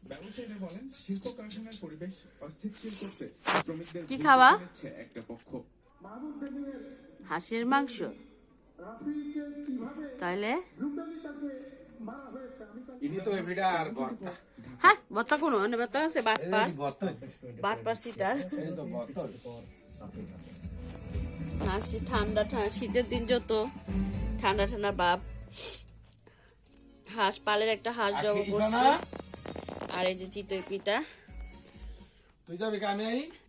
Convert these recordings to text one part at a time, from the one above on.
ব্যবসায়ীরা বলেন শিল্প কারখানার পরিবেশ অস্থিতিশীল করতে শ্রমিকদের কি খাওয়া একটা পক্ষ হাঁসের মাংস তাইলে হ্যাঁ ভর্তা কোনো ভর্তা আছে বাটপার সিটার হাসি ঠান্ডা শীতের দিন যত ঠান্ডা ঠান্ডা বাপ হাঁস পালের একটা হাঁস জব করছে আর এই যে চিতই পিঠা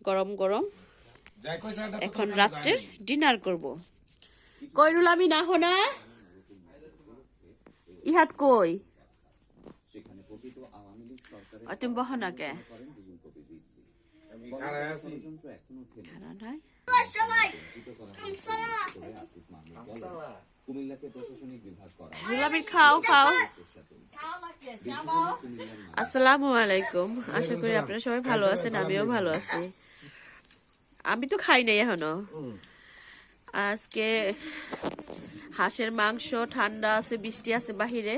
গরম গরম এখন রাত্রের ডিনার করব কইরুল আমি না হোনা ইহাত কই তুমি বহ না কে খাও খাও আসসালামু আলাইকুম আশা করি আপনারা সবাই ভালো আছেন আমিও ভালো আছি আমি তো খাই নাই এখনো আজকে হাঁসের মাংস ঠান্ডা আছে বৃষ্টি আছে বাহিরে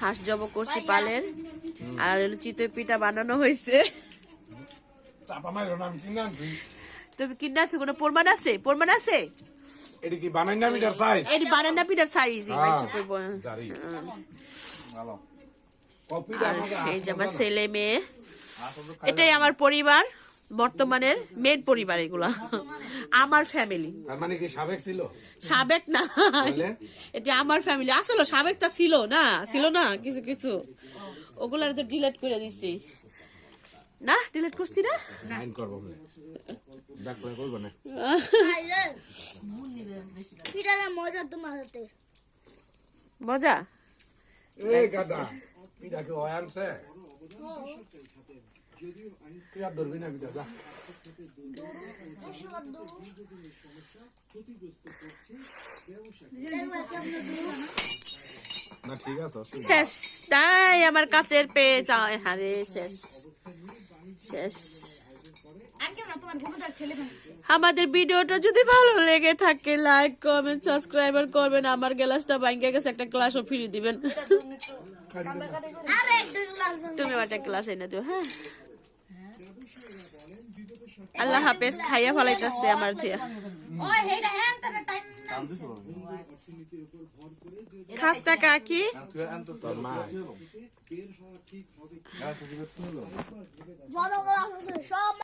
হাঁস জব করছি পালের আর চিতই পিঠা বানানো হয়েছে তুমি কিনা আছো কোনো প্রমাণ আছে এডি কি বানাইনা মিটার সাইজ এডি বানাইনা পিঠার সাইজ মাইছে কইবো এই যে আমার ছেলে মেয়ে এটাই আমার পরিবার বর্তমানের মেন পরিবার এগুলা আমার ফ্যামিলি তার মানে কি সাবেক না এটা আমার ফ্যামিলি আসলে সাবেকটা ছিল না কিছু কিছু ওগুলা তো ডিলিট করে দিছি না ডিলিট করছি না নাইন করব বলে দেখো কইব না পিঠাটা মজা তোমার হাতে মজা এ গাদা পিঠা কি হয় আনছে তুই আর ধরবি না পিঠা যা না ঠিক আছে শেষ তাই আমার কাছের পেয়ে যায় আরে শেষ আমাদের ভিডিওটা যদি ভালো লেগে থাকে লাইক কমেন্ট সাবস্ক্রাইব করবেন আমার গ্লাসটা ভাঙে গেছে একটা গ্লাসও ফিরিয়ে দিবেন তুমি একটা গ্লাস এনে দিও হ্যাঁ আল্লাহ হাফেজ খাইয়া ফলাইতেছে আমার দিয়া খাসটা কাকি সব